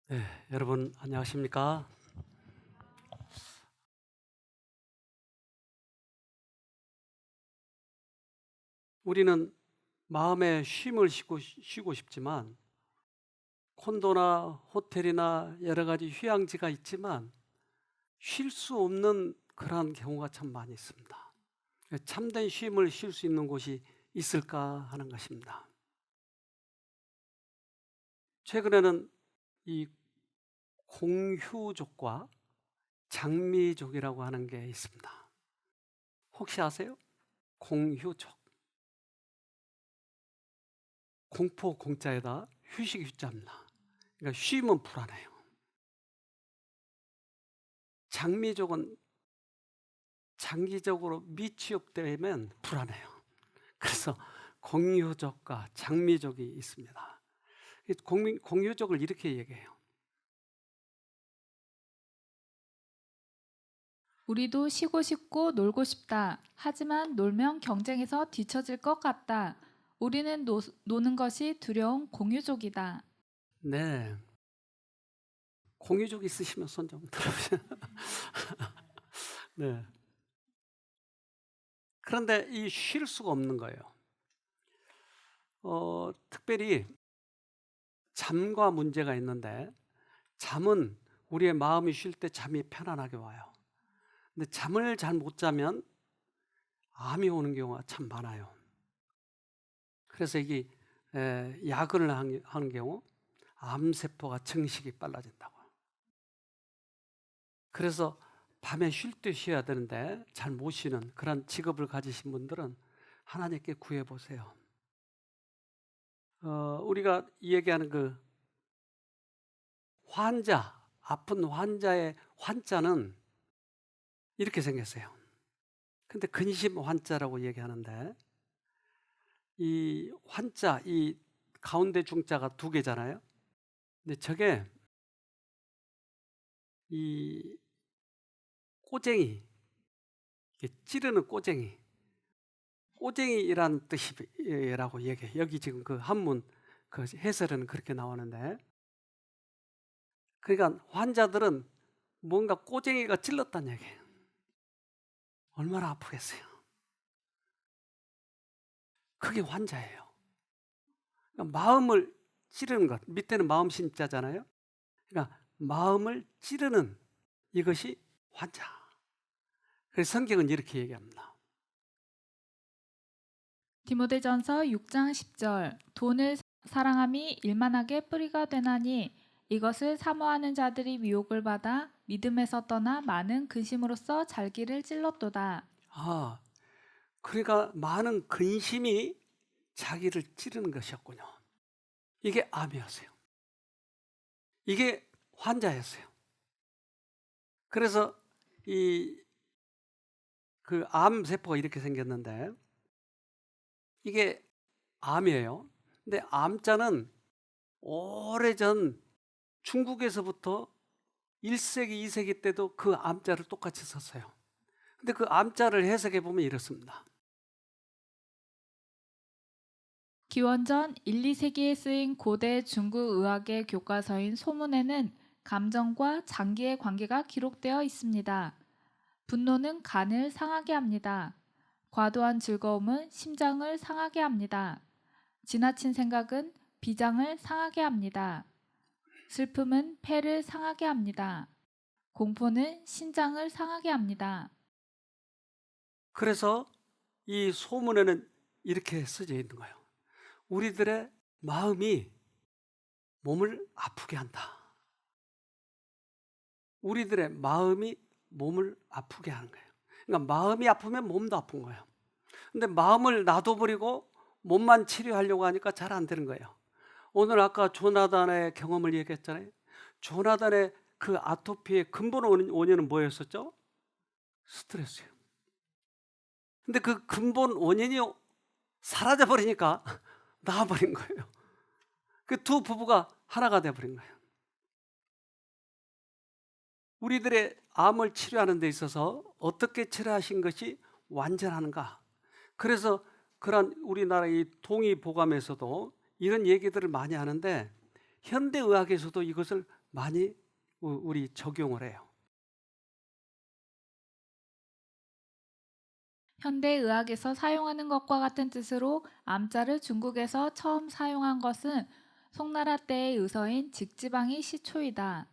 네, 여러분 안녕하십니까? 우리는 마음에 쉼을 쉬고 싶지만 콘도나 호텔이나 여러 가지 휴양지가 있지만 쉴 수 없는 그러한 경우가 참 많이 있습니다. 참된 쉼을 쉴 수 있는 곳이 있을까 하는 것입니다. 최근에는 이 공휴족과 장미족이라고 하는 게 있습니다. 혹시 아세요? 공휴족. 공포 공자에다 휴식 휴자입니다. 그러니까 쉬면 불안해요. 장미족은 장기적으로 미취업되면 불안해요. 그래서 공유족과 장미족이 있습니다. 공유족을 이렇게 얘기해요. 우리도 쉬고 싶고 놀고 싶다. 하지만 놀면 경쟁에서 뒤처질 것 같다. 우리는 노는 것이 두려운 공유족이다. 네, 공유족 있으시면 손 좀 들어보세요. 네. 그런데 이 쉴 수가 없는 거예요. 특별히 잠과 문제가 있는데 잠은 우리의 마음이 쉴 때 잠이 편안하게 와요. 근데 잠을 잘 못 자면 암이 오는 경우가 참 많아요. 그래서 이게 야근을 하는 경우 암세포가 증식이 빨라진다고. 그래서 밤에 쉴 때 쉬어야 되는데 잘 못 쉬는 그런 직업을 가지신 분들은 하나님께 구해 보세요. 우리가 얘기하는 그 환자, 아픈 환자의 환자는 이렇게 생겼어요. 근데 근심 환자라고 얘기하는데 이 환자, 이 가운데 중자가 두 개잖아요. 근데 저게 이 꼬쟁이, 이게 찌르는 꼬쟁이, 꼬쟁이란 뜻이라고 얘기해요. 여기 지금 그 한문 그 해설은 그렇게 나오는데, 그러니까 환자들은 뭔가 꼬쟁이가 찔렀다는 얘기예요. 얼마나 아프겠어요. 그게 환자예요. 그러니까 마음을 찌르는 것, 밑에는 마음 신자잖아요. 그러니까 마음을 찌르는 이것이 환자. 그래서 성경은 이렇게 얘기합니다. 디모데전서 6장 10절. 돈을 사랑함이 일만하게 뿌리가 되나니 이것을 사모하는 자들이 미혹을 받아 믿음에서 떠나 많은 근심으로써 잘기를 찔렀도다. 아, 그러니까 많은 근심이 자기를 찌르는 것이었군요. 이게 암이었어요. 이게 환자였어요. 그래서 이 그 암세포가 이렇게 생겼는데 이게 암이에요. 근데 암자는 오래전 중국에서부터 1세기, 2세기 때도 그 암자를 똑같이 썼어요. 근데 그 암자를 해석해 보면 이렇습니다. 기원전 1, 2세기에 쓰인 고대 중국 의학의 교과서인 소문에는 감정과 장기의 관계가 기록되어 있습니다. 분노는 간을 상하게 합니다. 과도한 즐거움은 심장을 상하게 합니다. 지나친 생각은 비장을 상하게 합니다. 슬픔은 폐를 상하게 합니다. 공포는 신장을 상하게 합니다. 그래서 이 소문에는 이렇게 써져 있는 거예요. 우리들의 마음이 몸을 아프게 한다. 우리들의 마음이 몸을 아프게 하는 거예요. 그러니까 마음이 아프면 몸도 아픈 거예요. 근데 마음을 놔둬버리고 몸만 치료하려고 하니까 잘 안 되는 거예요. 오늘 아까 조나단의 경험을 얘기했잖아요. 조나단의 그 아토피의 근본 원인은 뭐였었죠? 스트레스예요. 근데 그 근본 원인이 사라져 버리니까 나아버린 거예요. 그 두 부부가 하나가 돼버린 거예요. 우리들의 암을 치료하는 데 있어서 어떻게 치료하신 것이 완전한가? 그래서 그런 우리나라 이 동의보감에서도 이런 얘기들을 많이 하는데 현대의학에서도 이것을 많이 우리 적용을 해요. 현대의학에서 사용하는 것과 같은 뜻으로 암자를 중국에서 처음 사용한 것은 송나라 때의 의서인 직지방이 시초이다.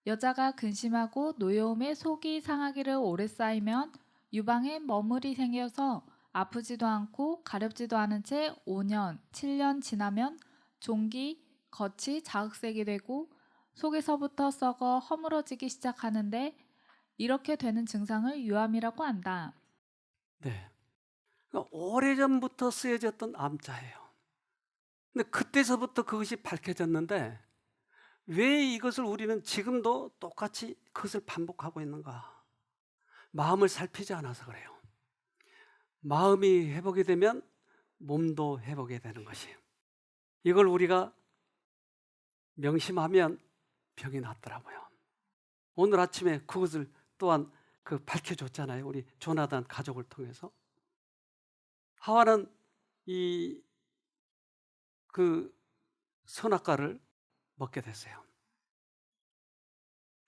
여자가 근심하고 노여움에 속이 상하기를 오래 쌓이면 유방에 머물이 생겨서 아프지도 않고 가렵지도 않은 채 5년, 7년 지나면 종기, 겉이 자극색이 되고 속에서부터 썩어 허물어지기 시작하는데 이렇게 되는 증상을 유암이라고 한다. 네. 그러니까 오래전부터 쓰여졌던 암자예요. 근데 그때서부터 그것이 밝혀졌는데 왜 이것을 우리는 지금도 똑같이 그것을 반복하고 있는가? 마음을 살피지 않아서 그래요. 마음이 회복이 되면 몸도 회복이 되는 것이에요. 이걸 우리가 명심하면 병이 낫더라고요. 오늘 아침에 그것을 또한 밝혀줬잖아요. 우리 조나단 가족을 통해서. 하와는 선악과를 먹게 됐어요.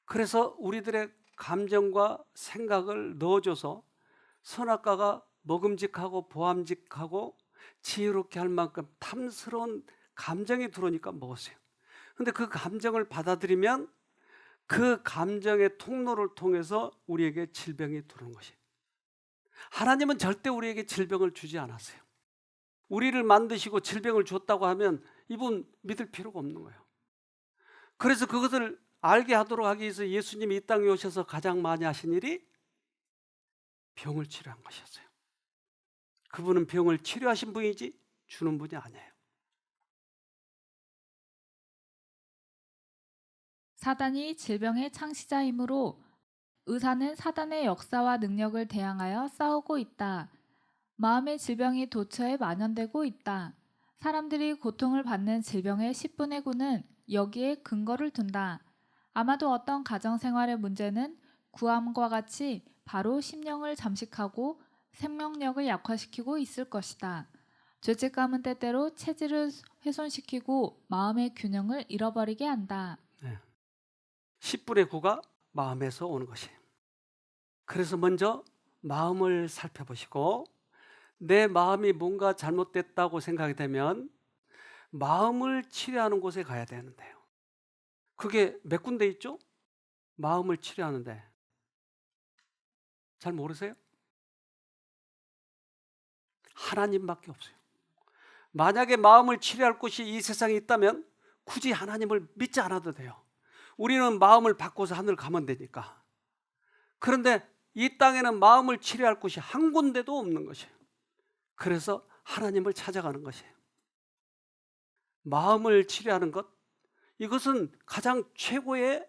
그래서 우리들의 감정과 생각을 넣어줘서 선악과가 먹음직하고 보암직하고 지혜롭게 할 만큼 탐스러운 감정이 들어오니까 먹었어요. 근데 그 감정을 받아들이면 그 감정의 통로를 통해서 우리에게 질병이 들어오는 것이에요. 하나님은 절대 우리에게 질병을 주지 않았어요. 우리를 만드시고 질병을 줬다고 하면 이분 믿을 필요가 없는 거예요. 그래서 그것을 알게 하도록 하기 위해서 예수님이 이 땅에 오셔서 가장 많이 하신 일이 병을 치료한 것이었어요. 그분은 병을 치료하신 분이지 주는 분이 아니에요. 사단이 질병의 창시자이므로 의사는 사단의 역사와 능력을 대항하여 싸우고 있다. 마음의 질병이 도처에 만연되고 있다. 사람들이 고통을 받는 질병의 10분의 9는 여기에 근거를 둔다. 아마도 어떤 가정생활의 문제는 구암과 같이 바로 심령을 잠식하고 생명력을 약화시키고 있을 것이다. 죄책감은 때때로 체질을 훼손시키고 마음의 균형을 잃어버리게 한다. 10분의 9가 마음에서 오는 것이에요. 그래서 먼저 마음을 살펴보시고 내 마음이 뭔가 잘못됐다고 생각이 되면 마음을 치료하는 곳에 가야 되는데요. 그게 몇 군데 있죠? 마음을 치료하는데 잘 모르세요? 하나님밖에 없어요. 만약에 마음을 치료할 곳이 이 세상에 있다면 굳이 하나님을 믿지 않아도 돼요. 우리는 마음을 바꿔서 하늘 가면 되니까. 그런데 이 땅에는 마음을 치료할 곳이 한 군데도 없는 것이에요. 그래서 하나님을 찾아가는 것이에요. 마음을 치료하는 것, 이것은 가장 최고의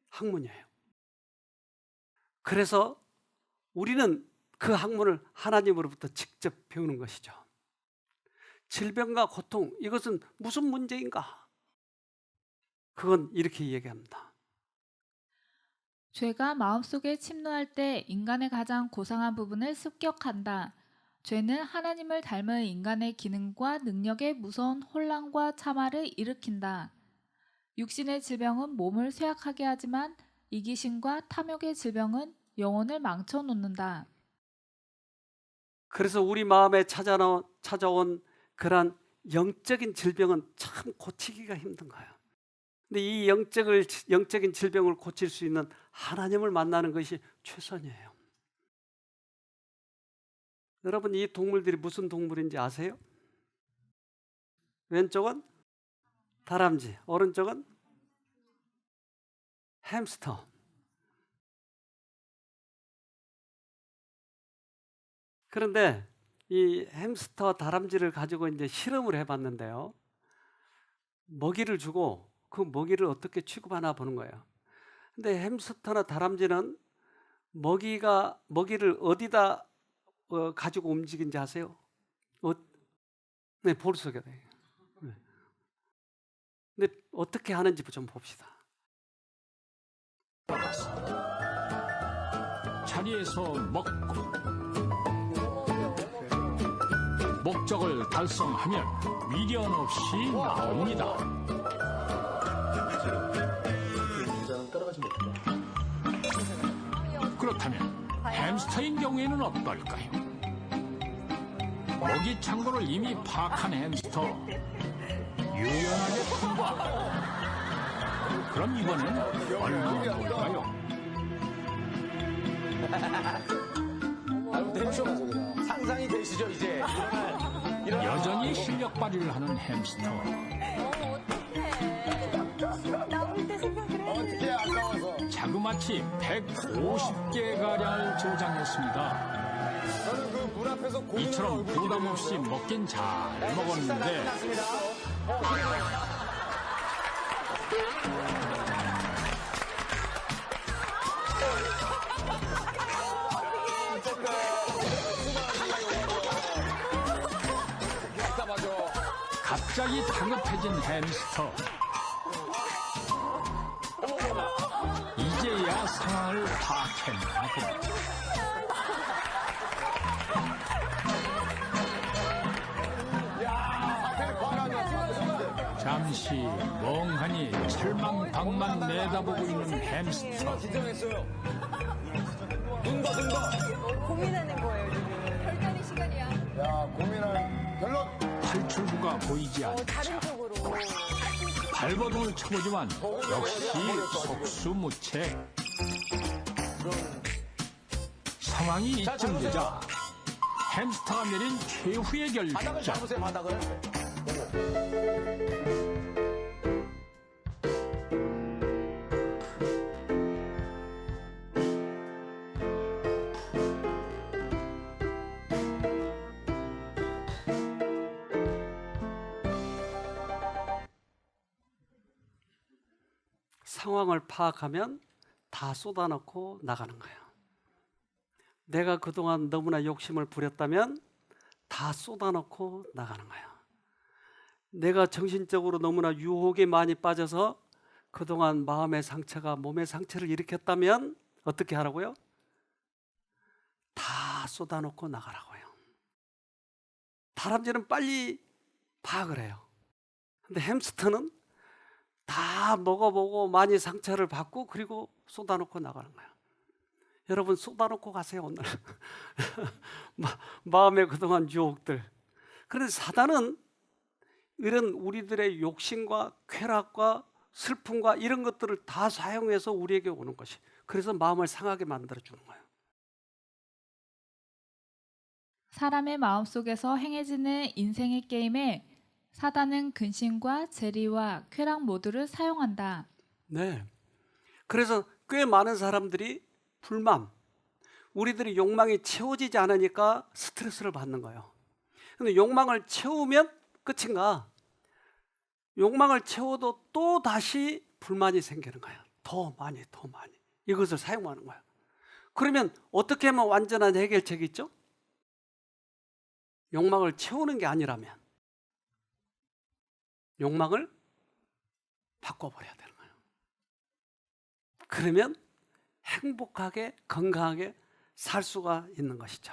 학문이에요. 그래서 우리는 그 학문을 하나님으로부터 직접 배우는 것이죠. 질병과 고통, 이것은 무슨 문제인가? 그건 이렇게 얘기합니다. 죄가 마음속에 침노할 때 인간의 가장 고상한 부분을 습격한다. 죄는 하나님을 닮은 인간의 기능과 능력에 무서운 혼란과 참화를 일으킨다. 육신의 질병은 몸을 쇠약하게 하지만 이기심과 탐욕의 질병은 영혼을 망쳐놓는다. 그래서 우리 마음에 찾아온 그런 영적인 질병은 참 고치기가 힘든 거예요. 근데 이 영적인 질병을 고칠 수 있는 하나님을 만나는 것이 최선이에요. 여러분, 이 동물들이 무슨 동물인지 아세요? 왼쪽은 다람쥐, 오른쪽은 햄스터. 그런데 이 햄스터 다람쥐를 가지고 이제 실험을 해봤는데요. 먹이를 주고 그 먹이를 어떻게 취급하나 보는 거예요. 근데 햄스터나 다람쥐는 먹이를 어디다 가지고 움직인지 아세요? 네, 볼 속에. 네. 근데 어떻게 하는지 좀 봅시다. 자리에서 먹고 목적을 달성하면 미련 없이 나옵니다. 햄스터인 경우에는 어떨까요? 먹이 창고를 이미 파악한 햄스터. 유연하게 통과. 그럼 이번엔 얼마나 볼까요? 상상이 되시죠 이제? 여전히 실력 발휘를 하는 햄스터. 어떻게 아까워서? 자그마치 150개가량을 저장했습니다. 저는 그 문 앞에서 고민하는 이처럼 얼굴이 부담 없이 기대되는데요. 먹긴 잘 먹었는데 끝났습니다. 답답하죠. 갑자기 다급해진 햄스터. 이제야 상황을 파악했나 봅니다. 잠시 멍하니 철망방만 내다보고 있는 햄스터. 긴장했어요. 눈봐. 고민하는 거예요, 지금. 결단의 시간이야. 야, 고민할 결론. 탈출구가 보이지 않자 다른 쪽으로. 발버둥을 쳐보지만 역시 속수무책. 상황이 이쯤 되자 햄스터가 내린 최후의 바닥을 결정. 잡으세요, 바닥을. 상황을 파악하면 다 쏟아넣고 나가는 거예요. 내가 그동안 너무나 욕심을 부렸다면 다 쏟아넣고 나가는 거예요. 내가 정신적으로 너무나 유혹에 많이 빠져서 그동안 마음의 상처가 몸의 상처를 일으켰다면 어떻게 하라고요? 다 쏟아놓고 나가라고요. 다람쥐는 빨리 파악을 해요. 근데 햄스터는 다 먹어보고 많이 상처를 받고 그리고 쏟아놓고 나가는 거예요. 여러분 쏟아놓고 가세요 오늘. 마음의 그동안 유혹들. 그런데 사단은 이런 우리들의 욕심과 쾌락과 슬픔과 이런 것들을 다 사용해서 우리에게 오는 것이, 그래서 마음을 상하게 만들어주는 거예요. 사람의 마음속에서 행해지는 인생의 게임에 사단은 근심과 재리와 쾌락 모두를 사용한다. 네. 그래서 꽤 많은 사람들이 불만, 우리들이 욕망이 채워지지 않으니까 스트레스를 받는 거예요. 근데 욕망을 채우면 끝인가? 욕망을 채워도 또 다시 불만이 생기는 거예요. 더 많이. 이것을 사용하는 거예요. 그러면 어떻게 하면 완전한 해결책이 있죠? 욕망을 채우는 게 아니라면 욕망을 바꿔버려야 되는 거예요. 그러면 행복하게 건강하게 살 수가 있는 것이죠.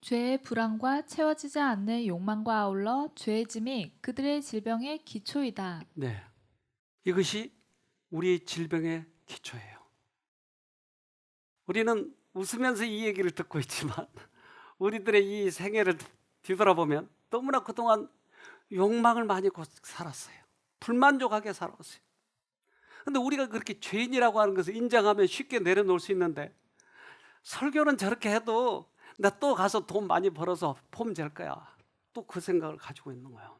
죄의 불안과 채워지지 않는 욕망과 아울러 죄의 짐이 그들의 질병의 기초이다. 네, 이것이 우리 질병의 기초예요. 우리는 웃으면서 이 얘기를 듣고 있지만 우리들의 이 생애를 뒤돌아보면 너무나 그동안 욕망을 많이 살았어요. 불만족하게 살아왔어요. 그런데 우리가 그렇게 죄인이라고 하는 것을 인정하면 쉽게 내려놓을 수 있는데, 설교는 저렇게 해도 나 또 가서 돈 많이 벌어서 폼 잴 거야, 또 그 생각을 가지고 있는 거예요.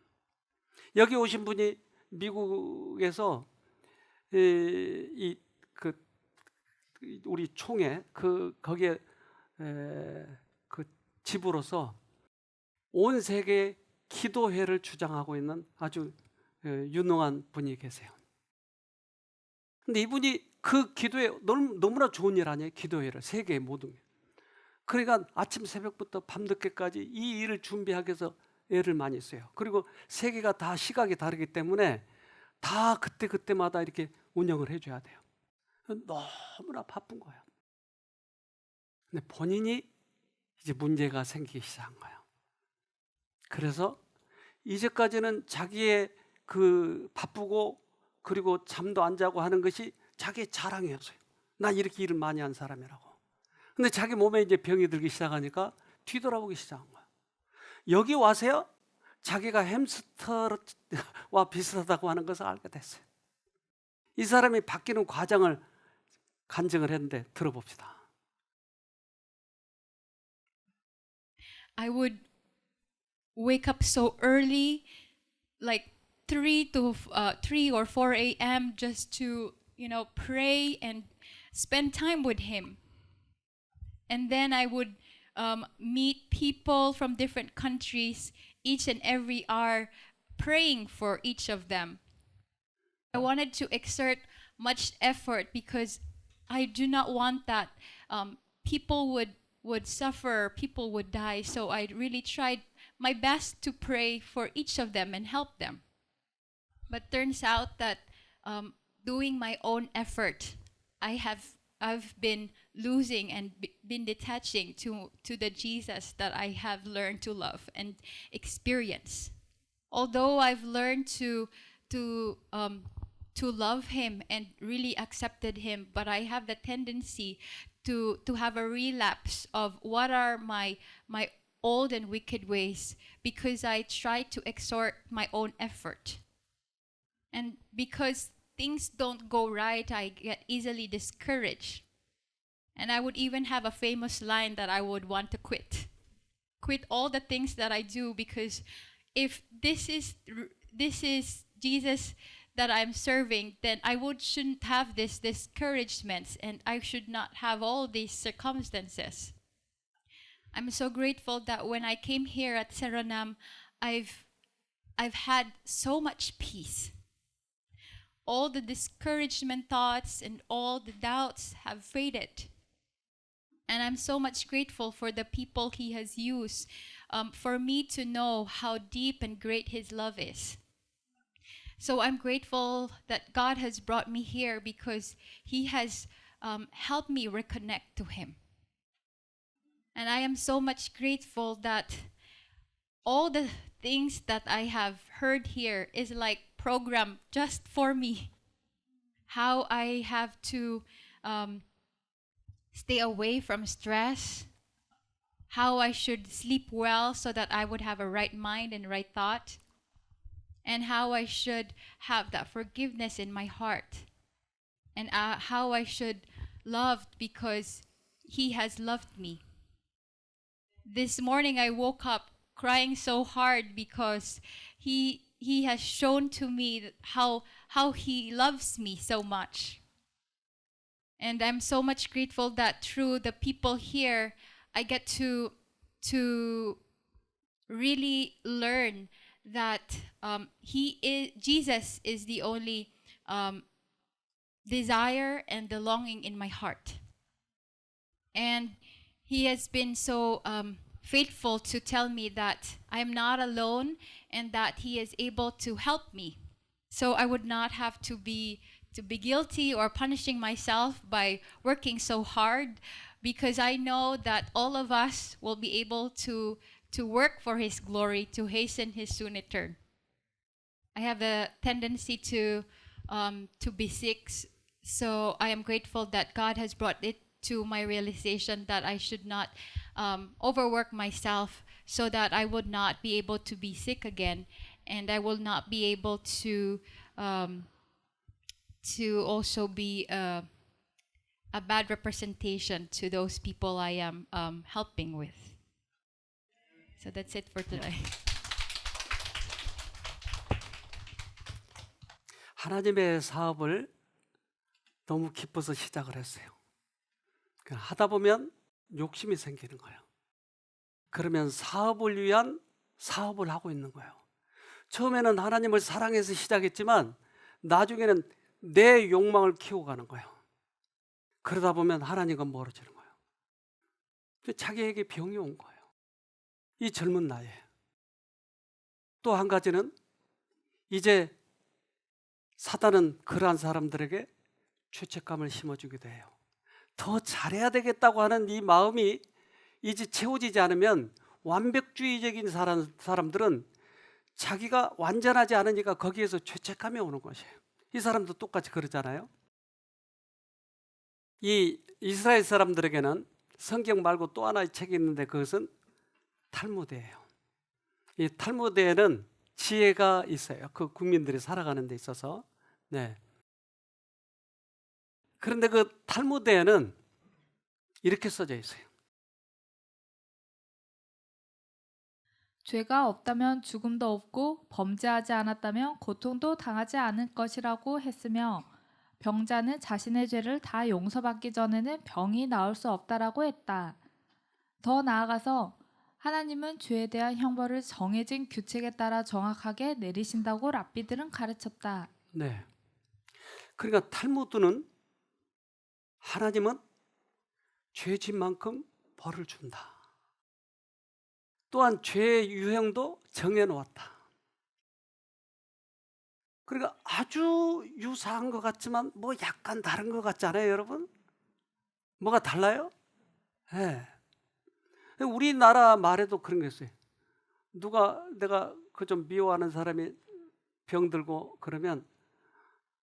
여기 오신 분이 미국에서 우리 총회 거기에 그 지부로서 온 세계 기도회를 주장하고 있는 아주 유능한 분이 계세요. 근데 이분이 그 기도회 너무나 좋은 일 아니에요? 기도회를 세계의 모든 게. 그러니까 아침 새벽부터 밤늦게까지 이 일을 준비하기 위해서 애를 많이 써요. 그리고 세계가 다 시각이 다르기 때문에 다 그때마다 이렇게 운영을 해줘야 돼요. 너무나 바쁜 거예요. 근데 본인이 이제 문제가 생기기 시작한 거예요. 그래서 이제까지는 자기의 그 바쁘고 그리고 잠도 안 자고 하는 것이 자기의 자랑이었어요. 난 이렇게 일을 많이 한 사람이라고. 근데 자기 몸에 이제 병이 들기 시작하니까 뒤돌아보기 시작한 거야. 여기 와서야 자기가 햄스터와 비슷하다고 하는 것을 알게 됐어요. 이 사람이 바뀌는 과정을 간증을 했는데 들어봅시다. I would wake up so early, like 3 or 4 a.m. just to, pray and spend time with him. And then I would meet people from different countries each and every hour, praying for each of them. I wanted to exert much effort because I do not want that people would suffer, people would die. So I really tried my best to pray for each of them and help them. But turns out that doing my own effort, I've been losing and been detaching to the Jesus that I have learned to love and experience. Although I've learned to love him and really accepted him, but I have the tendency to have a relapse of what are my old and wicked ways, because I try to exert my own effort. And because things don't go right, I get easily discouraged. And I would even have a famous line that I would want to quit all the things that I do, because if this is Jesus that I'm serving, then I shouldn't have this discouragements, and I should not have all these circumstances. I'm so grateful that when I came here at Serenam, I've had so much peace. All the discouragement thoughts and all the doubts have faded. And I'm so much grateful for the people he has used for me to know how deep and great his love is. So I'm grateful that God has brought me here because he has helped me reconnect to him. And I am so much grateful that all the things that I have heard here is like programmed just for me. How I have to stay away from stress, how I should sleep well so that I would have a right mind and right thought, and how I should have that forgiveness in my heart, and how I should love because he has loved me. This morning I woke up crying so hard because he has shown to me how he loves me so much. And I'm so much grateful that through the people here, I get to really learn that Jesus is the only desire and the longing in my heart. And he has been so faithful to tell me that I am not alone and that he is able to help me. So I would not have to be guilty or punishing myself by working so hard, because I know that all of us will be able to work for his glory, to hasten his soon return. I have a tendency to be sick, so I am grateful that God has brought it to my realization that I should not overwork myself so that I would not be able to be sick again, and I will not be able to also be a bad representation to those people I am helping with. So that's it for today. 하나님의 사업을 너무 기뻐서 시작을 했어요. 하다 보면 욕심이 생기는 거예요. 그러면 사업을 위한 사업을 하고 있는 거예요. 처음에는 하나님을 사랑해서 시작했지만 나중에는 내 욕망을 키우고 가는 거예요. 그러다 보면 하나님과 멀어지는 거예요. 자기에게 병이 온 거예요. 이 젊은 나이에. 또 한 가지는 이제 사단은 그러한 사람들에게 죄책감을 심어주기도 해요. 더 잘해야 되겠다고 하는 이 마음이 이제 채워지지 않으면 완벽주의적인 사람들은 자기가 완전하지 않으니까 거기에서 죄책감이 오는 것이에요. 이 사람도 똑같이 그러잖아요. 이 이스라엘 사람들에게는 성경 말고 또 하나의 책이 있는데 그것은 탈무드예요. 이 탈무드에는 지혜가 있어요. 그 국민들이 살아가는 데 있어서. 네. 그런데 그 탈무드에는 이렇게 써져 있어요. 죄가 없다면 죽음도 없고 범죄하지 않았다면 고통도 당하지 않을 것이라고 했으며 병자는 자신의 죄를 다 용서받기 전에는 병이 나을 수 없다라고 했다. 더 나아가서 하나님은 죄에 대한 형벌을 정해진 규칙에 따라 정확하게 내리신다고 랍비들은 가르쳤다. 네. 그러니까 탈무드는 하나님은 죄진 만큼 벌을 준다. 또한 죄의 유형도 정해놓았다. 그러니까 아주 유사한 것 같지만 뭐 약간 다른 것 같잖아요, 여러분? 뭐가 달라요? 네. 우리나라 말에도 그런 게 있어요. 내가 그 좀 미워하는 사람이 병들고 그러면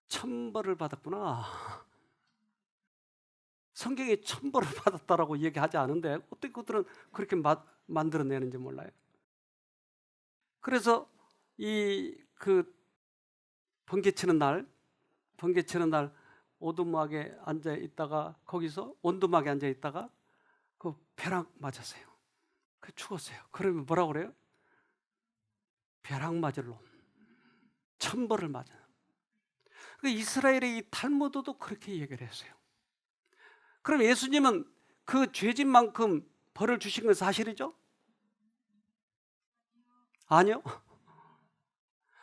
천벌을 받았구나. 성경에 천벌을 받았다라고 얘기하지 않은데 어떻게 그들은 그렇게 만들어내는지 몰라요. 그래서 번개치는 날 오두막에 앉아 있다가 거기서 온두막에 앉아 있다가 그 벼락 맞았어요. 그 죽었어요. 그러면 뭐라고 그래요? 벼락 맞을 놈, 천벌을 맞아. 그 이스라엘의 이 탈무드도 그렇게 얘기를 했어요. 그럼 예수님은 그 죄진 만큼 벌을 주신 건 사실이죠? 아니요.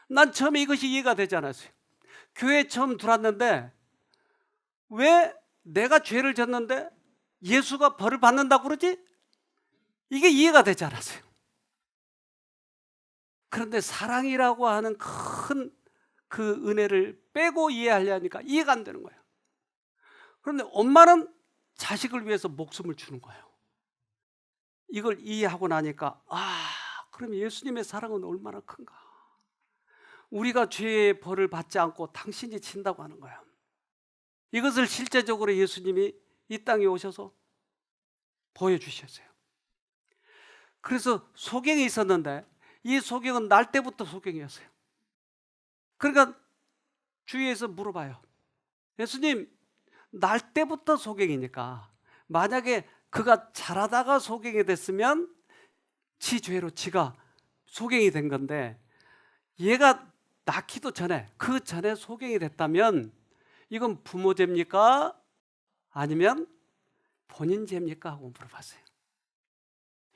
난 처음에 이것이 이해가 되지 않았어요. 교회 처음 들어왔는데 왜 내가 죄를 졌는데 예수가 벌을 받는다고 그러지? 이게 이해가 되지 않았어요. 그런데 사랑이라고 하는 큰 그 은혜를 빼고 이해하려니까 이해가 안 되는 거예요. 그런데 엄마는 자식을 위해서 목숨을 주는 거예요. 이걸 이해하고 나니까 그럼 예수님의 사랑은 얼마나 큰가. 우리가 죄의 벌을 받지 않고 당신이 진다고 하는 거예요. 이것을 실제적으로 예수님이 이 땅에 오셔서 보여주셨어요. 그래서 소경이 있었는데 이 소경은 날 때부터 소경이었어요. 그러니까 주위에서 물어봐요. 예수님, 날 때부터 소경이니까 만약에 그가 자라다가 소경이 됐으면 지 죄로 지가 소경이 된 건데 얘가 낳기도 전에 그 전에 소경이 됐다면 이건 부모 죄입니까? 아니면 본인 죄입니까? 하고 물어봤어요.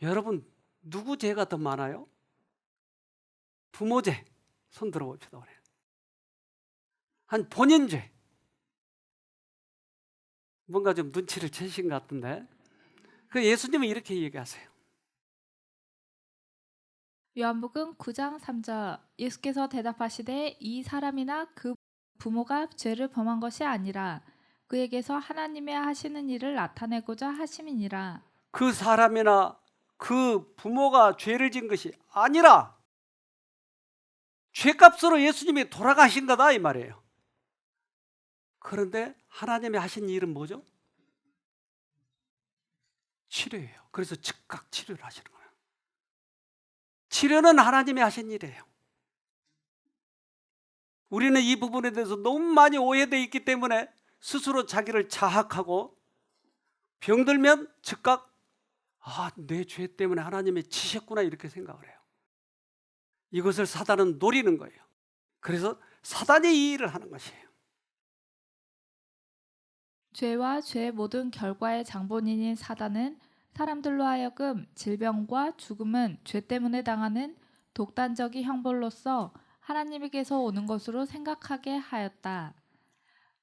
여러분 누구 죄가 더 많아요? 부모 죄. 손 들어봅시다. 그래. 한 본인 죄. 뭔가 좀 눈치를 채신 것 같은데. 그 예수님은 이렇게 얘기하세요. 요한복음 9장 3절 예수께서 대답하시되 이 사람이나 그 부모가 죄를 범한 것이 아니라 그에게서 하나님의 하시는 일을 나타내고자 하심이니라. 그 사람이나 그 부모가 죄를 지은 것이 아니라 죄값으로 예수님이 돌아가신 거다 이 말이에요. 그런데 하나님이 하신 일은 뭐죠? 치료예요. 그래서 즉각 치료를 하시는 거예요. 치료는 하나님이 하신 일이에요. 우리는 이 부분에 대해서 너무 많이 오해되어 있기 때문에 스스로 자기를 자학하고 병들면 즉각 내 죄 때문에 하나님이 치셨구나 이렇게 생각을 해요. 이것을 사단은 노리는 거예요. 그래서 사단이 이 일을 하는 것이에요. 죄와 죄의 모든 결과의 장본인인 사단은 사람들로 하여금 질병과 죽음은 죄 때문에 당하는 독단적인 형벌로서 하나님에게서 오는 것으로 생각하게 하였다.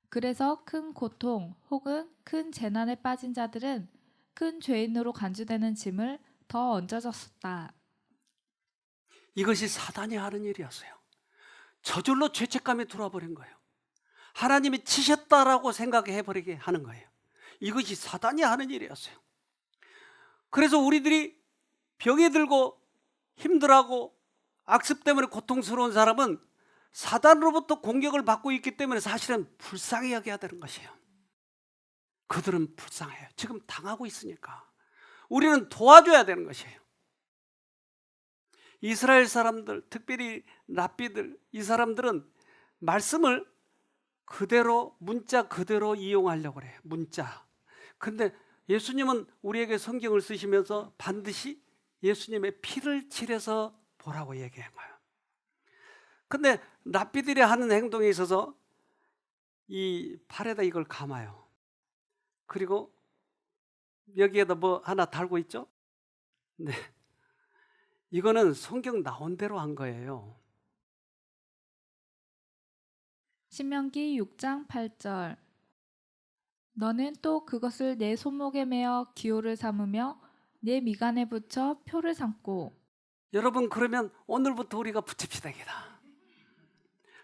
그래서 큰 고통 혹은 큰 재난에 빠진 자들은 큰 죄인으로 간주되는 짐을 더 얹어졌었다. 이것이 사단이 하는 일이었어요. 저절로 죄책감이 들어와 버린 거예요. 하나님이 치셨다라고 생각해버리게 하는 거예요. 이것이 사단이 하는 일이었어요. 그래서 우리들이 병이 들고 힘들어하고 악습 때문에 고통스러운 사람은 사단으로부터 공격을 받고 있기 때문에 사실은 불쌍히 여겨야 되는 것이에요. 그들은 불쌍해요. 지금 당하고 있으니까. 우리는 도와줘야 되는 것이에요. 이스라엘 사람들, 특별히 랍비들, 이 사람들은 말씀을 그대로, 문자 그대로 이용하려고 그래요. 문자. 근데 예수님은 우리에게 성경을 쓰시면서 반드시 예수님의 피를 칠해서 보라고 얘기한 거예요. 근데 랍비들이 하는 행동에 있어서 이 팔에다 이걸 감아요. 그리고 여기에다 뭐 하나 달고 있죠? 네. 이거는 성경 나온 대로 한 거예요. 신명기 6장 8절. 너는 또 그것을 내 손목에 매어 기호를 삼으며 내 미간에 붙여 표를 삼고. 여러분, 그러면 오늘부터 우리가 붙입시다. 이다.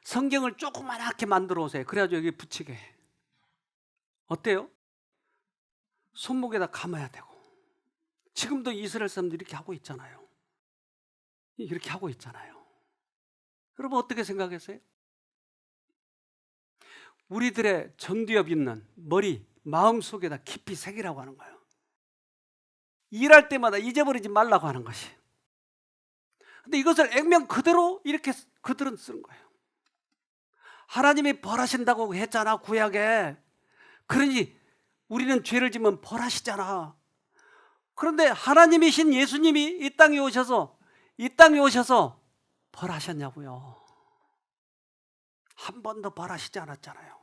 성경을 조그맣게 만들어 오세요. 그래가지고 여기 붙이게. 어때요? 손목에다 감아야 되고. 지금도 이스라엘 사람들이 이렇게 하고 있잖아요. 이렇게 하고 있잖아요. 여러분 어떻게 생각했어요? 우리들의 전두엽 있는 머리, 마음속에다 깊이 새기라고 하는 거예요. 일할 때마다 잊어버리지 말라고 하는 것이. 근데 이것을 액면 그대로 이렇게 그들은 쓰는 거예요. 하나님이 벌하신다고 했잖아, 구약에. 그러니 우리는 죄를 지면 벌하시잖아. 그런데 하나님이신 예수님이 이 땅에 오셔서 벌하셨냐고요. 한 번도 벌하시지 않았잖아요.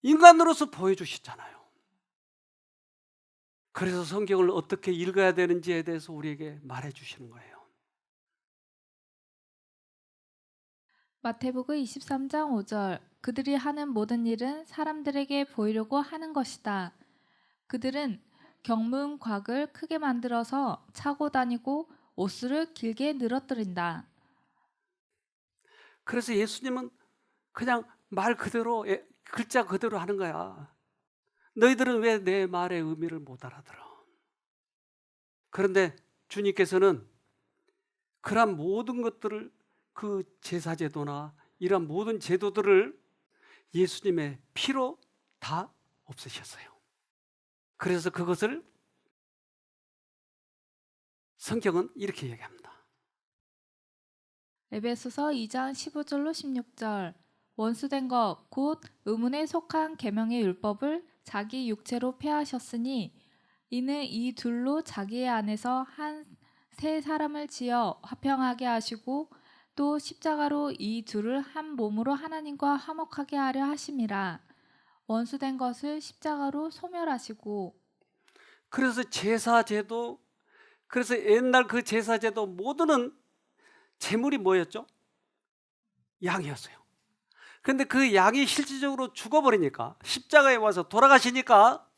인간으로서 보여주시잖아요. 그래서 성경을 어떻게 읽어야 되는지에 대해서 우리에게 말해주시는 거예요. 마태복음 23장 5절. 그들이 하는 모든 일은 사람들에게 보이려고 하는 것이다. 그들은 경문곽을 크게 만들어서 차고 다니고 옷수를 길게 늘어뜨린다. 그래서 예수님은 그냥 말 그대로, 글자 그대로 하는 거야. 너희들은 왜 내 말의 의미를 못 알아들어? 그런데 주님께서는 그런 모든 것들을, 그 제사제도나 이런 모든 제도들을 예수님의 피로 다 없애셨어요. 그래서 그것을 성경은 이렇게 얘기합니다. 에베소서 2장 15절로 16절. 원수된 것 곧 의문에 속한 계명의 율법을 자기 육체로 폐하셨으니 이는 이 둘로 자기의 안에서 한 새 사람을 지어 화평하게 하시고 또 십자가로 이 둘을 한 몸으로 하나님과 화목하게 하려 하심이라. 원수된 것을 십자가로 소멸하시고. 그래서 제사제도, 그래서 옛날 그 제사제도 모두는 제물이 뭐였죠? 양이었어요. 그런데 그 양이 실질적으로 죽어버리니까, 십자가에 와서 돌아가시니까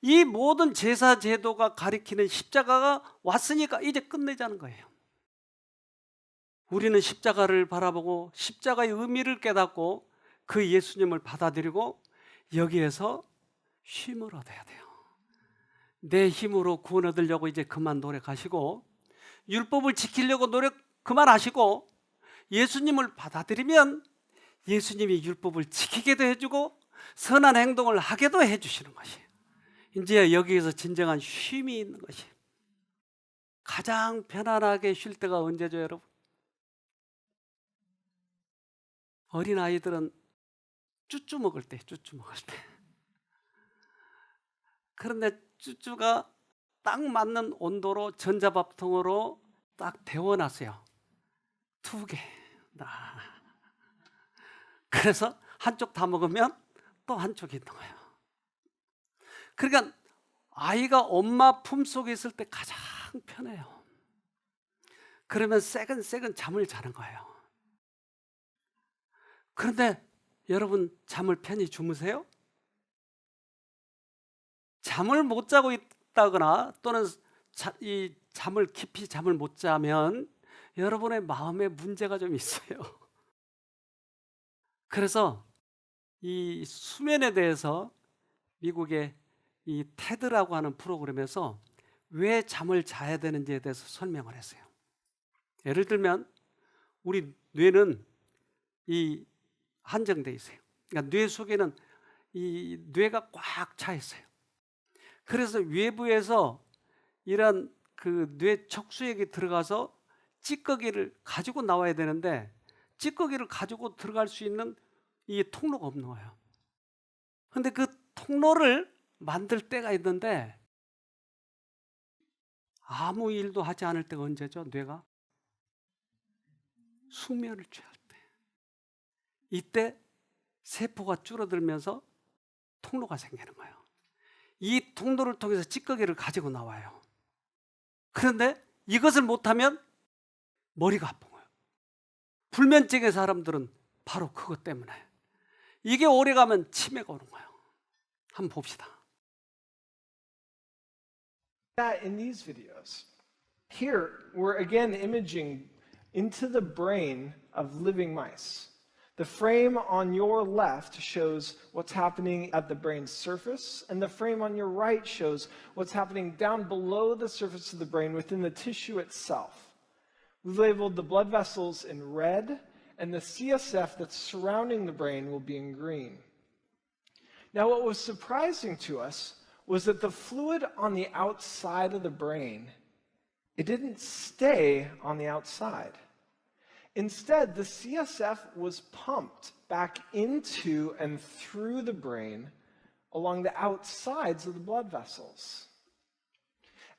이 모든 제사제도가 가리키는 십자가가 왔으니까 이제 끝내자는 거예요. 우리는 십자가를 바라보고 십자가의 의미를 깨닫고 그 예수님을 받아들이고 여기에서 쉼을 얻어야 돼요. 내 힘으로 구원 얻으려고 이제 그만 노력하시고, 율법을 지키려고 노력 그만하시고, 예수님을 받아들이면 예수님이 율법을 지키게도 해주고 선한 행동을 하게도 해주시는 것이에요. 이제 여기에서 진정한 쉼이 있는 것이에요. 가장 편안하게 쉴 때가 언제죠, 여러분? 어린아이들은 쭈쭈 먹을 때. 그런데 쭈쭈가 딱 맞는 온도로 전자밥통으로 딱 데워놨어요. 2개. 그래서 한쪽 다 먹으면 또 한쪽이 있는 거예요. 그러니까 아이가 엄마 품속에 있을 때 가장 편해요. 그러면 새근새근 잠을 자는 거예요. 그런데 여러분, 잠을 편히 주무세요? 잠을 못 자고 있다거나 또는 이 잠을 깊이 잠을 못 자면 여러분의 마음에 문제가 좀 있어요. 그래서 이 수면에 대해서 미국의 이 테드라고 하는 프로그램에서 왜 잠을 자야 되는지에 대해서 설명을 했어요. 예를 들면 우리 뇌는 이 한정돼 있어요. 그러니까 뇌 속에는 이 뇌가 꽉 차 있어요. 그래서 외부에서 이런 그 뇌 척수액이 들어가서 찌꺼기를 가지고 나와야 되는데 찌꺼기를 가지고 들어갈 수 있는 이 통로가 없는 거예요. 근데 그 통로를 만들 때가 있는데 아무 일도 하지 않을 때가 언제죠? 뇌가 숙면을 취할 때. 이때 세포가 줄어들면서 통로가 생기는 거예요. 이 통로를 통해서 찌꺼기를 가지고 나와요. 그런데 이것을 못하면 머리가 아픈 거예요. 불면증의 사람들은 바로 그것 때문에. 이게 오래가면 치매가 오는 거예요. 한번 봅시다. That in these videos. Here, we're again imaging into the brain of living mice. The frame on your left shows what's happening at the brain's surface, and the frame on your right shows what's happening down below the surface of the brain within the tissue itself. We've labeled the blood vessels in red, and the CSF that's surrounding the brain will be in green. Now, what was surprising to us was that the fluid on the outside of the brain, it didn't stay on the outside. Instead, the CSF was pumped back into and through the brain along the outsides of the blood vessels.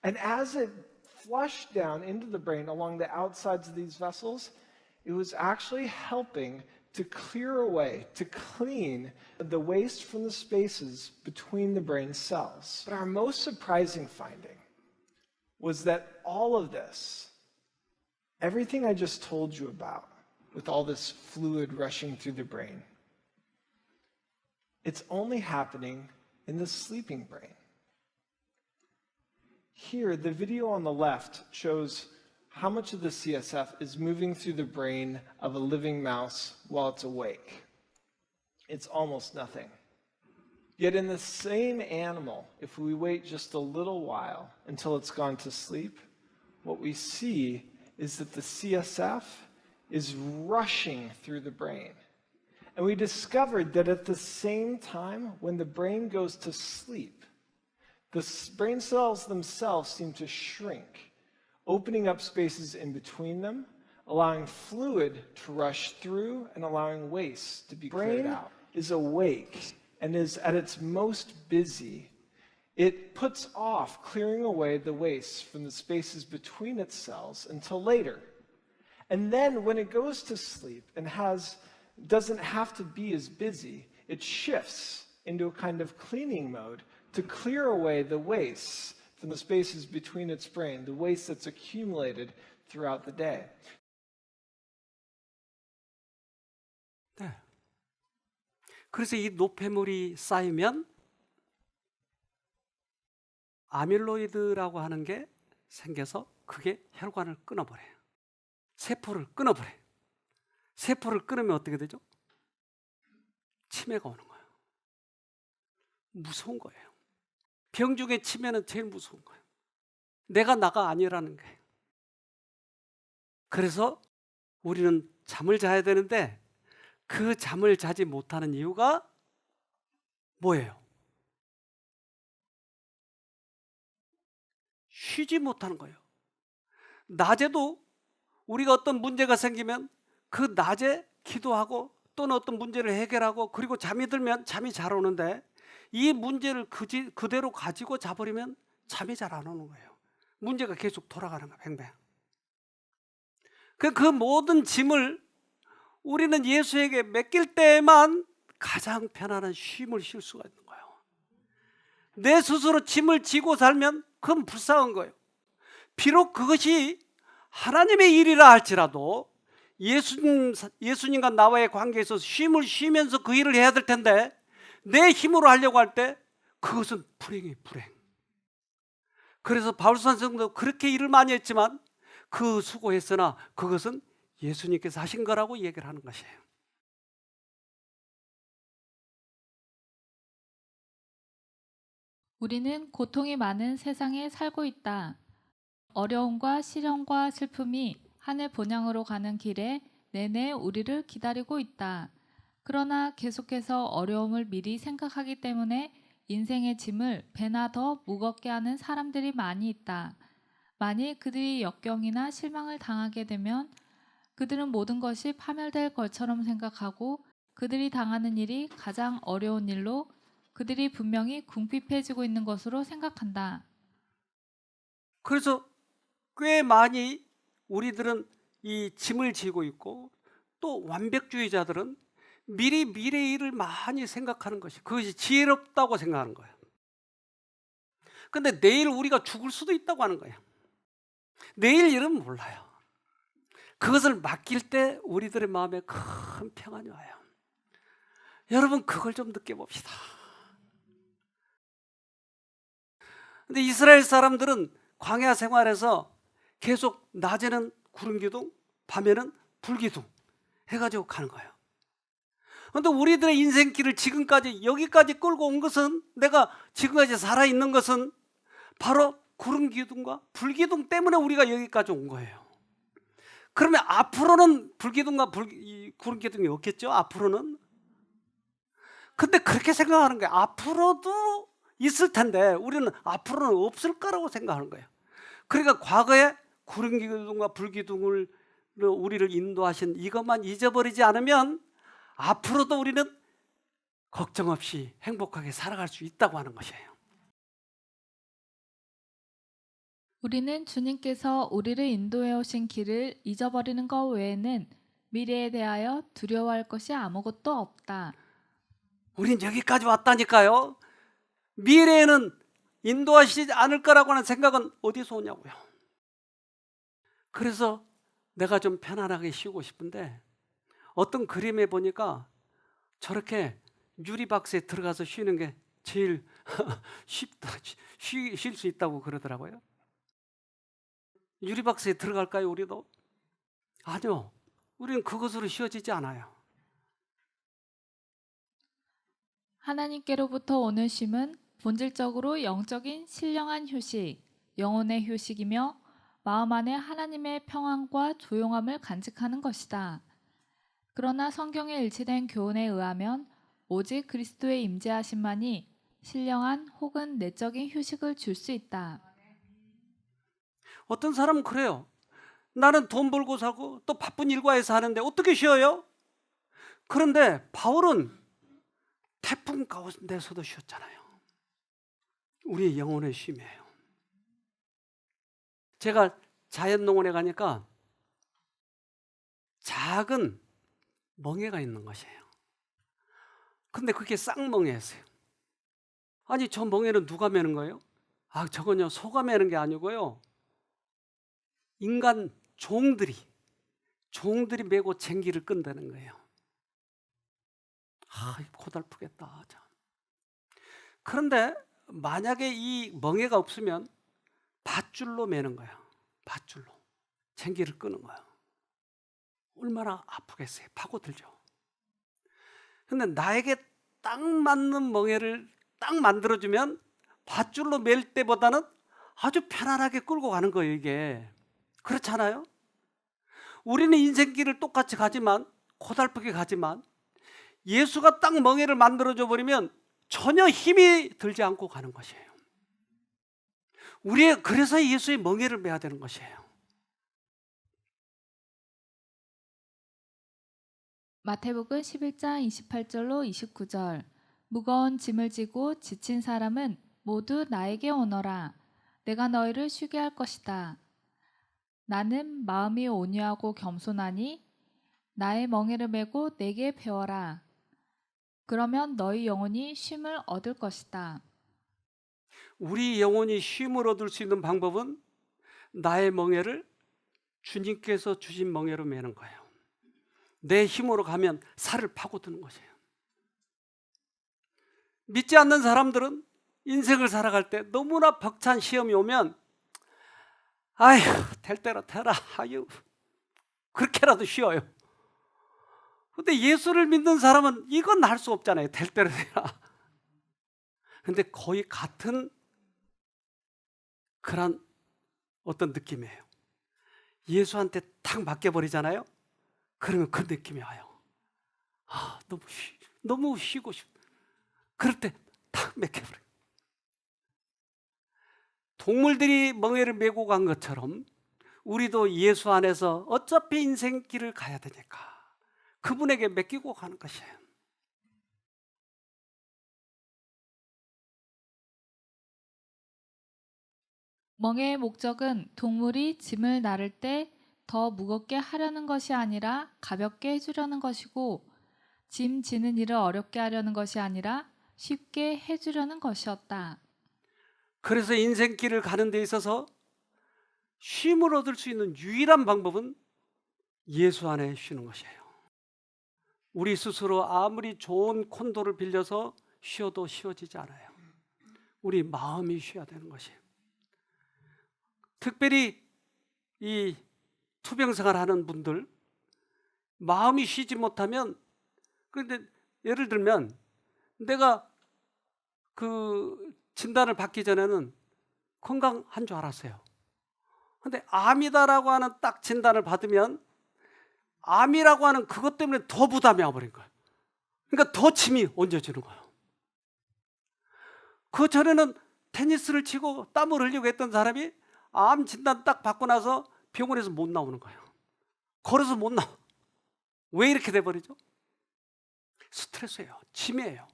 And as it flushed down into the brain along the outsides of these vessels, it was actually helping to clear away, to clean the waste from the spaces between the brain cells. But our most surprising finding was that all of this, everything I just told you about, with all this fluid rushing through the brain, it's only happening in the sleeping brain. Here, the video on the left shows how much of the CSF is moving through the brain of a living mouse while it's awake. It's almost nothing. Yet in the same animal, if we wait just a little while until it's gone to sleep, what we see is that the CSF is rushing through the brain. And we discovered that at the same time, when the brain goes to sleep, the brain cells themselves seem to shrink, opening up spaces in between them, allowing fluid to rush through and allowing waste to be cleared out. The brain is awake and is at its most busy. It puts off clearing away the waste from the spaces between its cells until later. And then when it goes to sleep and doesn't have to be as busy, it shifts into a kind of cleaning mode to clear away the waste from the spaces between its brain, the waste that's accumulated throughout the day. 네. 그래서 이 노폐물이 쌓이면 아밀로이드라고 하는 게 생겨서 그게 혈관을 끊어버려요. 세포를 끊어버려요. 세포를 끊으면 어떻게 되죠? 치매가 오는 거예요. 무서운 거예요. 병 중에 치매는 제일 무서운 거예요. 내가 나가 아니라는 거예요. 그래서 우리는 잠을 자야 되는데 그 잠을 자지 못하는 이유가 뭐예요? 쉬지 못하는 거예요. 낮에도 우리가 어떤 문제가 생기면 그 낮에 기도하고 또는 어떤 문제를 해결하고 그리고 잠이 들면 잠이 잘 오는데 이 문제를 그대로 가지고 자버리면 잠이 잘 안 오는 거예요. 문제가 계속 돌아가는 거예요. 뱅뱅. 그 모든 짐을 우리는 예수에게 맡길 때만 가장 편안한 쉼을 쉴 수가 있는 거예요. 내 스스로 짐을 지고 살면 그건 불쌍한 거예요. 비록 그것이 하나님의 일이라 할지라도 예수님과 나와의 관계에 있어서 쉼을 쉬면서 그 일을 해야 될 텐데 내 힘으로 하려고 할 때 그것은 불행이에요. 불행. 그래서 바울 선생도 그렇게 일을 많이 했지만 그 수고했으나 그것은 예수님께서 하신 거라고 얘기를 하는 것이에요. 우리는 고통이 많은 세상에 살고 있다. 어려움과 시련과 슬픔이 하늘 본향으로 가는 길에 내내 우리를 기다리고 있다. 그러나 계속해서 어려움을 미리 생각하기 때문에 인생의 짐을 배나 더 무겁게 하는 사람들이 많이 있다. 만일 그들이 역경이나 실망을 당하게 되면 그들은 모든 것이 파멸될 것처럼 생각하고 그들이 당하는 일이 가장 어려운 일로 그들이 분명히 궁핍해지고 있는 것으로 생각한다. 그래서 꽤 많이 우리들은 이 짐을 지고 있고, 또 완벽주의자들은 미리 미래의 일을 많이 생각하는 것이, 그것이 지혜롭다고 생각하는 거예요. 근데 내일 우리가 죽을 수도 있다고 하는 거예요. 내일 일은 몰라요. 그것을 맡길 때 우리들의 마음에 큰 평안이 와요. 여러분, 그걸 좀 느껴봅시다. 근데 이스라엘 사람들은 광야 생활에서 계속 낮에는 구름 기둥, 밤에는 불 기둥 해가지고 가는 거예요. 그런데 우리들의 인생길을 지금까지 여기까지 끌고 온 것은, 내가 지금까지 살아있는 것은 바로 구름 기둥과 불 기둥 때문에 우리가 여기까지 온 거예요. 그러면 앞으로는 불 기둥과 구름 기둥이 없겠죠? 앞으로는. 근데 그렇게 생각하는 거예요. 앞으로도 있을 텐데 우리는 앞으로는 없을 거라고 생각하는 거예요. 그러니까 과거에 구름 기둥과 불 기둥을 우리를 인도하신 이것만 잊어버리지 않으면 앞으로도 우리는 걱정 없이 행복하게 살아갈 수 있다고 하는 것이에요. 우리는 주님께서 우리를 인도해 오신 길을 잊어버리는 것 외에는 미래에 대하여 두려워할 것이 아무것도 없다. 우린 여기까지 왔다니까요. 미래에는 인도하시지 않을 거라고 하는 생각은 어디서 오냐고요. 그래서 내가 좀 편안하게 쉬고 싶은데, 어떤 그림에 보니까 저렇게 유리박스에 들어가서 쉬는 게 제일 쉽다, 쉴 수 있다고 그러더라고요. 유리박스에 들어갈까요, 우리도? 아니요. 우리는 그것으로 쉬어지지 않아요. 하나님께로부터 오는 쉼은 본질적으로 영적인 신령한 휴식, 영혼의 휴식이며 마음 안에 하나님의 평안과 조용함을 간직하는 것이다. 그러나 성경에 일치된 교훈에 의하면 오직 그리스도의 임재하심만이 신령한 혹은 내적인 휴식을 줄 수 있다. 어떤 사람은 그래요. 나는 돈 벌고 살고 또 바쁜 일과에서 하는데 어떻게 쉬어요? 그런데 바울은 태풍 가운데서도 쉬었잖아요. 우리의 영혼의 쉼이에요. 제가 자연농원에 가니까 작은 멍에가 있는 것이에요. 근데 그게 쌍멍에였어요. 아니, 저 멍에는 누가 매는 거예요? 아, 저건요, 소가 매는 게 아니고요, 인간 종들이 메고 쟁기를 끈다는 거예요. 아, 고달프겠다. 참. 그런데 만약에 이 멍에가 없으면 밧줄로 매는 거예요. 밧줄로 쟁기를 끄는 거예요. 얼마나 아프겠어요. 파고들죠. 근데 나에게 딱 맞는 멍에를 딱 만들어주면 밧줄로 맬 때보다는 아주 편안하게 끌고 가는 거예요, 이게. 그렇잖아요? 우리는 인생길을 똑같이 가지만, 고달프게 가지만, 예수가 딱 멍에를 만들어줘 버리면 전혀 힘이 들지 않고 가는 것이에요. 그래서 예수의 멍에를 매야 되는 것이에요. 마태복음 11장 28절로 29절. 무거운 짐을 지고 지친 사람은 모두 나에게 오너라. 내가 너희를 쉬게 할 것이다. 나는 마음이 온유하고 겸손하니 나의 멍에를 메고 내게 배워라. 그러면 너희 영혼이 쉼을 얻을 것이다. 우리 영혼이 쉼을 얻을 수 있는 방법은 나의 멍에를 주님께서 주신 멍에로 매는 거예요. 내 힘으로 가면 살을 파고드는 것이에요. 믿지 않는 사람들은 인생을 살아갈 때 너무나 벅찬 시험이 오면, 아휴, 될 대로 되라, 아유, 그렇게라도 쉬어요. 근데 예수를 믿는 사람은 이건 할 수 없잖아요. 될 대로 되라. 근데 거의 같은 그런 어떤 느낌이에요. 예수한테 탁 맡겨버리잖아요. 그러면 그 느낌이 와요. 너무 쉬고 싶. 그럴 때 탁 맥혀버려요. 동물들이 멍에를 메고 간 것처럼 우리도 예수 안에서 어차피 인생길을 가야 되니까 그분에게 맡기고 가는 것이에요. 멍에의 목적은 동물이 짐을 나를 때 더 무겁게 하려는 것이 아니라 가볍게 해주려는 것이고, 짐 지는 일을 어렵게 하려는 것이 아니라 쉽게 해주려는 것이었다. 그래서 인생길을 가는 데 있어서 쉼을 얻을 수 있는 유일한 방법은 예수 안에 쉬는 것이에요. 우리 스스로 아무리 좋은 콘도를 빌려서 쉬어도 쉬어지지 않아요. 우리 마음이 쉬어야 되는 것이에요. 특별히 이 투병생활 하는 분들, 마음이 쉬지 못하면, 그런데 예를 들면 내가 그 진단을 받기 전에는 건강한 줄 알았어요. 근데 암이다라고 하는 딱 진단을 받으면 암이라고 하는 그것 때문에 더 부담이 와버린 거예요. 그러니까 더 침이 얹어지는 거예요. 그 전에는 테니스를 치고 땀을 흘리고 했던 사람이 암 진단 딱 받고 나서 병원에서 못 나오는 거예요. 걸어서 못 나와. 왜 이렇게 돼버리죠? 스트레스예요. 짐이에요.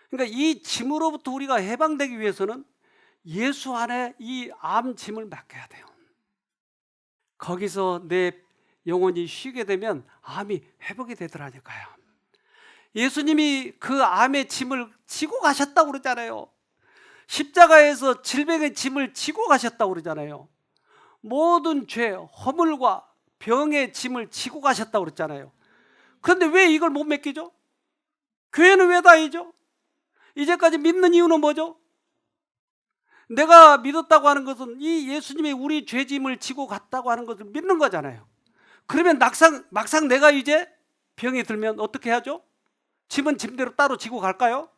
그러니까 이 짐으로부터 우리가 해방되기 위해서는 예수 안에 이 암 짐을 맡겨야 돼요. 거기서 내 영혼이 쉬게 되면 암이 회복이 되더라니까요. 예수님이 그 암의 짐을 지고 가셨다고 그러잖아요. 십자가에서 질병의 짐을 지고 가셨다고 그러잖아요. 모든 죄, 허물과 병의 짐을 지고 가셨다고 그랬잖아요. 그런데 왜 이걸 못 맡기죠? 교회는 왜 다니죠? 이제까지 믿는 이유는 뭐죠? 내가 믿었다고 하는 것은 이 예수님이 우리 죄짐을 지고 갔다고 하는 것을 믿는 거잖아요. 그러면 막상 내가 이제 병이 들면 어떻게 하죠? 짐은 짐대로 따로 지고 갈까요?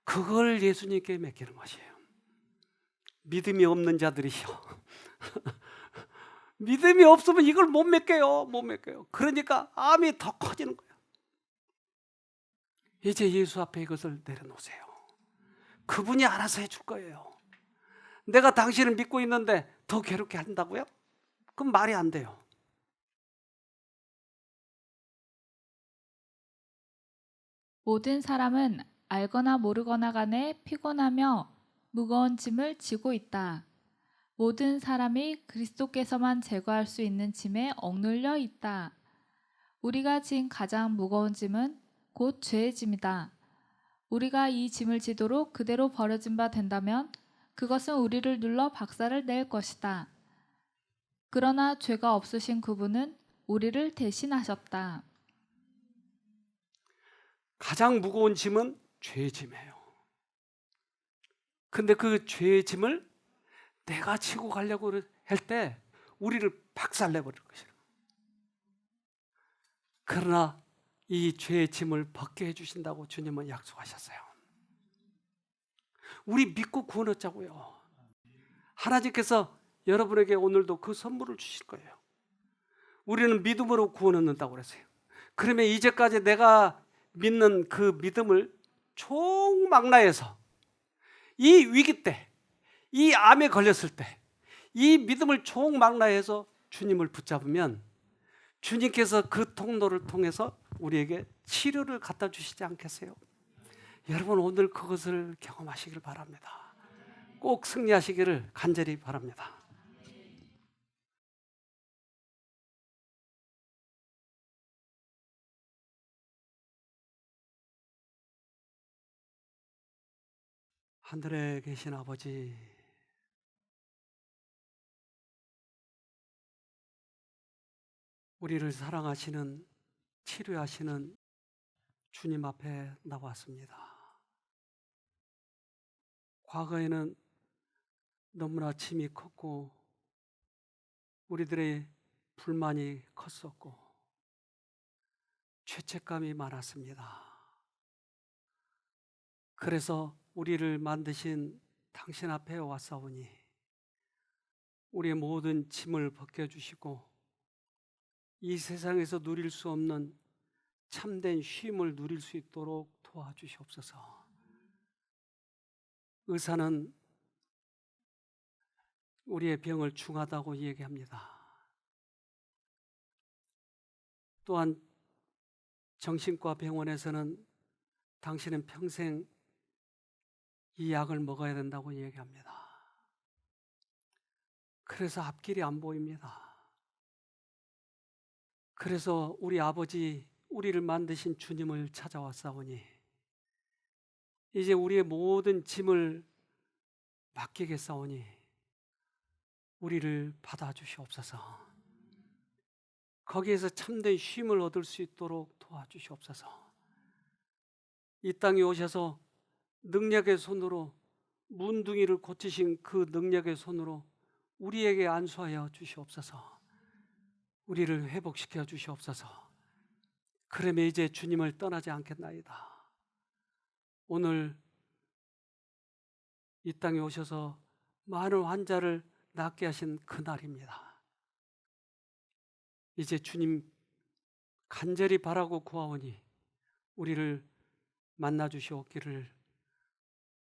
그걸 예수님께 맡기는 것이에요. 믿음이 없는 자들이요. 믿음이 없으면 이걸 못 맡겨요. 못 맡겨요. 그러니까 암이 더 커지는 거예요. 이제 예수 앞에 이것을 내려놓으세요. 그분이 알아서 해줄 거예요. 내가 당신을 믿고 있는데 더 괴롭게 한다고요? 그럼 말이 안 돼요. 모든 사람은 알거나 모르거나 간에 피곤하며 무거운 짐을 지고 있다. 모든 사람이 그리스도께서만 제거할 수 있는 짐에 억눌려 있다. 우리가 진 가장 무거운 짐은 곧 죄의 짐이다. 우리가 이 짐을 지도록 그대로 버려진 바 된다면 그것은 우리를 눌러 박살을 낼 것이다. 그러나 죄가 없으신 그분은 우리를 대신하셨다. 가장 무거운 짐은 죄의 짐이에요. 근데 그 죄의 짐을 내가 지고 가려고 할 때 우리를 박살내버릴 것이에요. 그러나 이 죄의 짐을 벗게 해주신다고 주님은 약속하셨어요. 우리 믿고 구원 얻자고요. 하나님께서 여러분에게 오늘도 그 선물을 주실 거예요. 우리는 믿음으로 구원 얻는다고 그랬어요. 그러면 이제까지 내가 믿는 그 믿음을 총망라해서 이 위기 때, 이 암에 걸렸을 때 이 믿음을 총망라해서 주님을 붙잡으면 주님께서 그 통로를 통해서 우리에게 치료를 갖다 주시지 않겠어요? 여러분 오늘 그것을 경험하시길 바랍니다. 꼭 승리하시기를 간절히 바랍니다. 하늘에 계신 아버지, 우리를 사랑하시는, 치료하시는 주님 앞에 나왔습니다. 과거에는 너무나 짐이 컸고 우리들의 불만이 컸었고 죄책감이 많았습니다. 그래서 우리를 만드신 당신 앞에 왔사오니 우리의 모든 짐을 벗겨주시고 이 세상에서 누릴 수 없는 참된 쉼을 누릴 수 있도록 도와주시옵소서. 의사는 우리의 병을 중하다고 얘기합니다. 또한 정신과 병원에서는 당신은 평생 이 약을 먹어야 된다고 얘기합니다. 그래서 앞길이 안 보입니다. 그래서 우리 아버지, 우리를 만드신 주님을 찾아왔사오니 이제 우리의 모든 짐을 맡기겠사오니 우리를 받아주시옵소서. 거기에서 참된 쉼을 얻을 수 있도록 도와주시옵소서. 이 땅에 오셔서 능력의 손으로 문둥이를 고치신 그 능력의 손으로 우리에게 안수하여 주시옵소서. 우리를 회복시켜 주시옵소서. 그러면 이제 주님을 떠나지 않겠나이다. 오늘 이 땅에 오셔서 많은 환자를 낫게 하신 그날입니다. 이제 주님 간절히 바라고 구하오니 우리를 만나 주시옵기를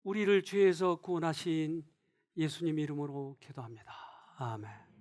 우리를 죄에서 구원하신 예수님 이름으로 기도합니다. 아멘.